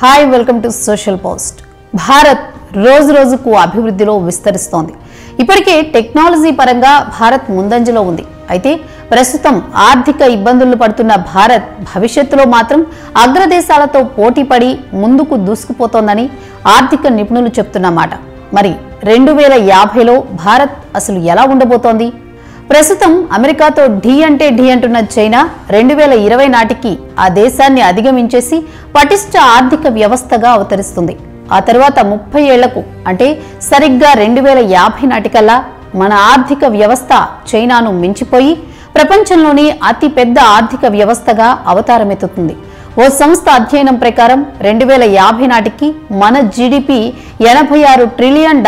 Hi welcome to social post. Bharat రోజు రోజుకు అభివృద్ధిలో విస్తరిస్తోంది. ఇప్పటికే టెక్నాలజీ పరంగా భారత్ ముందంజలో ఉంది. అయితే ప్రస్తుతం ఆర్థిక ఇబ్బందులు పడుతున్న భారత్ భవిష్యత్తులో మాత్రం అగ్రదేశాలతో పోటీపడి ముందుకు దూసుకుపోతోందని ఆర్థిక నిపుణులు చెప్తున్నమాట. మరి 2050లో భారత్ అసలు ఎలా ఉండబోతోంది? ప్రస్తుతం అమెరికాతో ఢీ అంటున్న చైనా 2020 నాటికి ఆ దేశాన్ని అధిగమించేసి పటిష్ట ఆర్థిక వ్యవస్థగా అవతరిస్తుంది. ఆ తర్వాత 30 ఏళ్లకు అంటే సరిగ్గా 2050 నాటికల్లా మన ఆర్థిక వ్యవస్థ చైనాను మించిపోయి ప్రపంచంలోని అతి పెద్ద ఆర్థిక వ్యవస్థగా అవతారమెత్తుతుంది. ఓ సంస్థ అధ్యయనం ప్రకారం 2050 నాటికి మన జీడిపి $86 ట్రిలియన్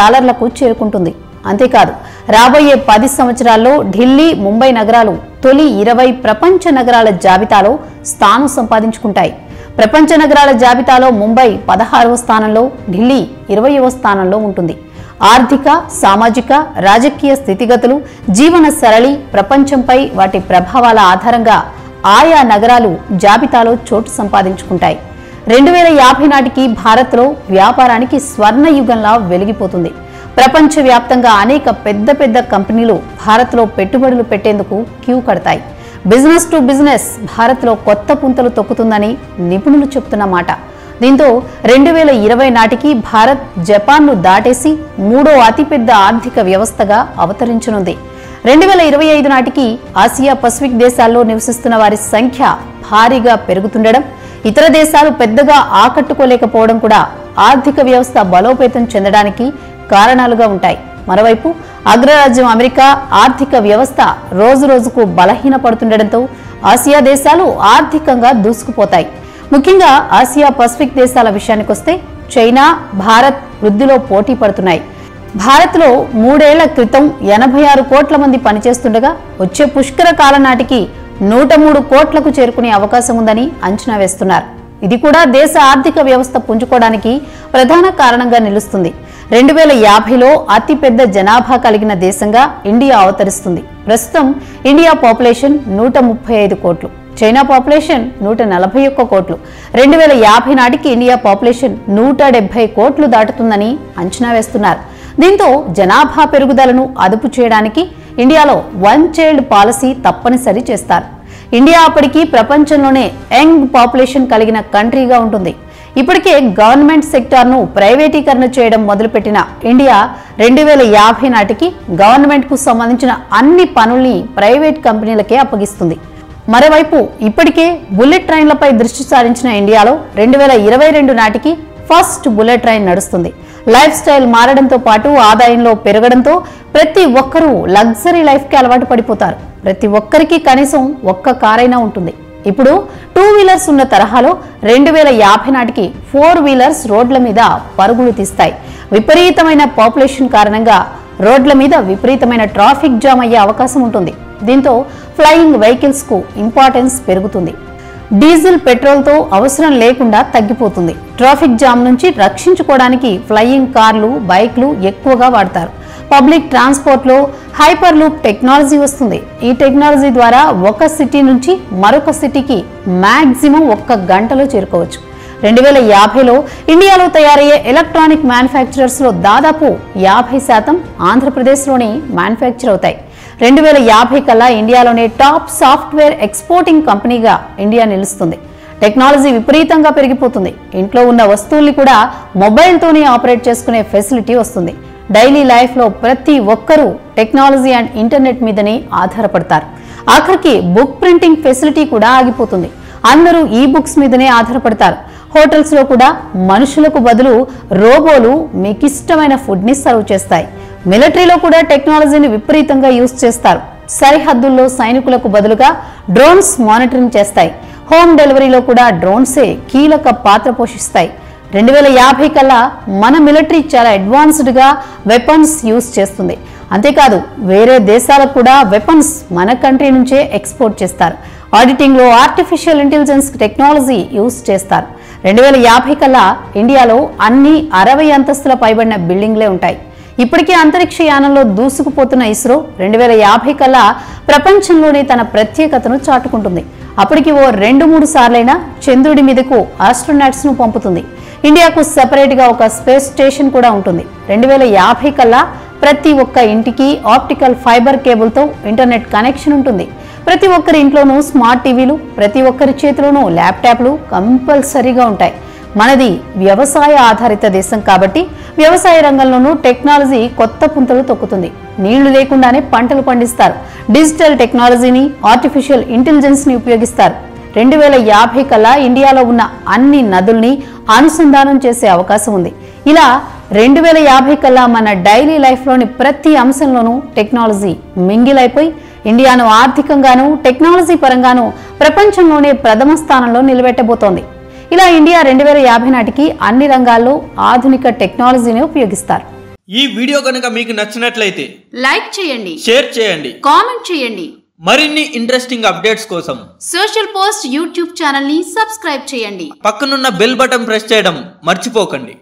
చేరుకుంటుంది. అంతేకాదు, రాబోయే 10 సంవత్సరాల్లో ఢిల్లీ, ముంబై నగరాలు తొలి 20 ప్రపంచ నగరాల జాబితాలో స్థానం సంపాదించుకుంటాయి. ప్రపంచ నగరాల జాబితాలో ముంబై 16వ స్థానంలో, ఢిల్లీ 20వ స్థానంలో ఉంటుంది. ఆర్థిక, సామాజిక, రాజకీయ స్థితిగతులు, జీవన సరళి, ప్రపంచంపై వాటి ప్రభావాల ఆధారంగా ఆయా నగరాలు జాబితాలో చోటు సంపాదించుకుంటాయి. 2050 నాటికి భారత్లో వ్యాపారానికి స్వర్ణయుగంలా వెలిగిపోతుంది. ప్రపంచవ్యాప్తంగా అనేక పెద్ద కంపెనీలు భారత్లో పెట్టుబడులు పెట్టేందుకు క్యూ కడతాయి. బిజినెస్ టు బిజినెస్ భారత్లో కొత్త పుంతలు తొక్కుతుందని నిపుణులు చెప్తున్నమాట. దీంతో 2020 నాటికి భారత్ జపాన్ను దాటేసి 3వ అతిపెద్ద ఆర్థిక వ్యవస్థగా అవతరించనుంది. 2025 నాటికి ఆసియా పసిఫిక్ దేశాల్లో నివసిస్తున్న వారి సంఖ్య భారీగా పెరుగుతుండడం, ఇతర దేశాలు పెద్దగా ఆకట్టుకోలేకపోవడం కూడా ఆర్థిక వ్యవస్థ బలోపేతం చెందడానికి కారణాలుగా ఉంటాయి. మరోవైపు అగ్రరాజ్యం అమెరికా ఆర్థిక వ్యవస్థ రోజు రోజుకు బలహీనపడుతుండటంతో ఆసియా దేశాలు ఆర్థికంగా దూసుకుపోతాయి. ముఖ్యంగా ఆసియా పసిఫిక్ దేశాల విషయానికొస్తే చైనా, భారత్ వృద్ధిలో పోటీ పడుతున్నాయి. భారత్లో 3 ఏళ్ల క్రితం 86 కోట్ల మంది పనిచేస్తుండగా వచ్చే పుష్కర కాలం నాటికి 103 కోట్లకు చేరుకునే అవకాశం ఉందని అంచనా వేస్తున్నారు. ఇది కూడా దేశ ఆర్థిక వ్యవస్థ పుంజుకోవడానికి ప్రధాన కారణంగా నిలుస్తుంది. 2050లో అతిపెద్ద జనాభా కలిగిన దేశంగా ఇండియా అవతరిస్తుంది. ప్రస్తుతం ఇండియా పాపులేషన్ 135 కోట్లు, చైనా పాపులేషన్ 141 కోట్లు. 2050 నాటికి ఇండియా పాపులేషన్ 170 కోట్లు దాటుతుందని అంచనా వేస్తున్నారు. దీంతో జనాభా పెరుగుదలను అదుపు చేయడానికి ఇండియాలో వన్ చైల్డ్ పాలసీ తప్పనిసరి చేస్తారు. ఇండియా అప్పటికి ప్రపంచంలోనే యంగ్ పాపులేషన్ కలిగిన కంట్రీగా ఉంటుంది. ఇప్పటికే గవర్నమెంట్ సెక్టార్ను ప్రైవేటీకరణ చేయడం మొదలుపెట్టిన ఇండియా 2050 నాటికి గవర్నమెంట్కు సంబంధించిన అన్ని పనుల్ని ప్రైవేట్ కంపెనీలకే అప్పగిస్తుంది. మరోవైపు ఇప్పటికే బుల్లెట్ ట్రైన్లపై దృష్టి సారించిన ఇండియాలో 2022 నాటికి ఫస్ట్ బుల్లెట్ ట్రైన్ నడుస్తుంది. లైఫ్ స్టైల్ మారడంతో పాటు ఆదాయంలో పెరగడంతో ప్రతి ఒక్కరూ లగ్జరీ లైఫ్కి అలవాటు పడిపోతారు. ప్రతి ఒక్కరికి కనీసం ఒక్క కారైనా ఉంటుంది. ఇప్పుడు 2 వీలర్స్ ఉన్న తరహాలో 2050 నాటికి 4 వీలర్స్ రోడ్ల మీద పరుగులు తీస్తాయి. విపరీతమైన పాపులేషన్ కారణంగా రోడ్ల మీద విపరీతమైన ట్రాఫిక్ జామ్ అయ్యే అవకాశం ఉంటుంది. దీంతో ఫ్లయింగ్ వెహికల్స్ కు ఇంపార్టెన్స్ పెరుగుతుంది. డీజిల్, పెట్రోల్తో అవసరం లేకుండా తగ్గిపోతుంది. ట్రాఫిక్ జామ్ నుంచి రక్షించుకోవడానికి ఫ్లయింగ్ కార్లు, బైక్లు ఎక్కువగా వాడతారు. పబ్లిక్ ట్రాన్స్పోర్ట్లో హైపర్ లూప్ టెక్నాలజీ వస్తుంది. ఈ టెక్నాలజీ ద్వారా ఒక సిటీ నుంచి మరొక సిటీకి మాక్సిమం 1 గంటలో చేరుకోవచ్చు. 2050లో ఇండియాలో తయారయ్యే ఎలక్ట్రానిక్ మ్యానుఫ్యాక్చరర్స్లో దాదాపు 50% ఆంధ్రప్రదేశ్లోని మ్యానుఫ్యాక్చర్ అవుతాయి. 2050 కల్లా ఇండియాలోనే టాప్ సాఫ్ట్వేర్ ఎక్స్పోర్టింగ్ కంపెనీగా ఇండియా నిలుస్తుంది. టెక్నాలజీ విపరీతంగా పెరిగిపోతుంది. ఇంట్లో ఉన్న వస్తువుల్ని కూడా మొబైల్తోనే ఆపరేట్ చేసుకునే ఫెసిలిటీ వస్తుంది. డైలీ లైఫ్లో ప్రతి ఒక్కరూ టెక్నాలజీ అండ్ ఇంటర్నెట్ మీదనే ఆధారపడతారు. ఆఖరికి బుక్ ప్రింటింగ్ ఫెసిలిటీ కూడా ఆగిపోతుంది. అందరూ ఈ బుక్స్ మీదనే ఆధారపడతారు. హోటల్స్లో కూడా మనుషులకు బదులు రోబోలు మీకు ఇష్టమైన ఫుడ్ని సర్వ్ చేస్తాయి. మిలిటరీలో కూడా టెక్నాలజీని విపరీతంగా యూజ్ చేస్తారు. సరిహద్దుల్లో సైనికులకు బదులుగా డ్రోన్స్ మానిటరింగ్ చేస్తాయి. హోమ్ డెలివరీలో కూడా డ్రోన్సే కీలక పాత్ర పోషిస్తాయి. 2050 కల్లా మన మిలిటరీ చాలా అడ్వాన్స్డ్గా వెపన్స్ యూజ్ చేస్తుంది. అంతేకాదు, వేరే దేశాలకు కూడా వెపన్స్ మన కంట్రీ నుంచే ఎక్స్పోర్ట్ చేస్తారు. ఆడిటింగ్లో ఆర్టిఫిషియల్ ఇంటెలిజెన్స్ టెక్నాలజీ యూజ్ చేస్తారు. 2050 కల్లా ఇండియాలో అన్ని 60 అంతస్తుల పైబడిన బిల్డింగ్లే ఉంటాయి. ఇప్పటికే అంతరిక్ష యానంలో దూసుకుపోతున్న ఇస్రో 2050 కల్లా ప్రపంచంలోనే తన ప్రత్యేకతను చాటుకుంటుంది. అప్పటికి ఓ 2-3 సార్లైనా చంద్రుడి మీదకు ఆస్ట్రోనాట్స్ ను పంపుతుంది. ఇండియాకు సెపరేట్గా ఒక స్పేస్ స్టేషన్ కూడా ఉంటుంది. 2050 కల్లా ప్రతి ఒక్క ఇంటికి ఆప్టికల్ ఫైబర్ కేబుల్తో ఇంటర్నెట్ కనెక్షన్ ఉంటుంది. ప్రతి ఒక్కరి ఇంట్లోనూ స్మార్ట్ టీవీలు, ప్రతి ఒక్కరి చేతిలోనూ ల్యాప్టాప్లు కంపల్సరీగా ఉంటాయి. మనది వ్యవసాయ ఆధారిత దేశం కాబట్టి వ్యవసాయ రంగంలోనూ టెక్నాలజీ కొత్త పుంతలు తొక్కుతుంది. నీళ్లు లేకుండానే పంటలు పండిస్తారు. డిజిటల్ టెక్నాలజీని, ఆర్టిఫిషియల్ ఇంటెలిజెన్స్ ని ఉపయోగిస్తారు. 2050 కల్లా ఇండియాలో ఉన్న అన్ని నదుల్ని అనుసంధానం చేసే అవకాశం ఉంది. ఇలా 2050 కల్లా మన డైలీ లైఫ్లోని ప్రతి అంశంలోనూ టెక్నాలజీ మింగిలైపోయి ఇండియాను ఆర్థికంగానూ టెక్నాలజీ పరంగానూ ప్రపంచంలోనే ప్రథమ స్థానంలో నిలబెట్టబోతోంది. ఇలా ఇండియా 2050 నాటికి అన్ని రంగాల్లో ఆధునిక టెక్నాలజీని ఉపయోగిస్తారు. ఈ వీడియో కనుక మీకు నచ్చినట్లయితే లైక్ చేయండి, షేర్ చేయండి, కామెంట్ చేయండి. మరిన్ని ఇంట్రెస్టింగ్ అప్డేట్స్ కోసం సోషల్ పోస్ట్ యూట్యూబ్ ఛానల్ ని సబ్స్క్రైబ్ చేయండి. పక్కనున్న బెల్ బటన్ ప్రెస్ చేయడం మర్చిపోకండి.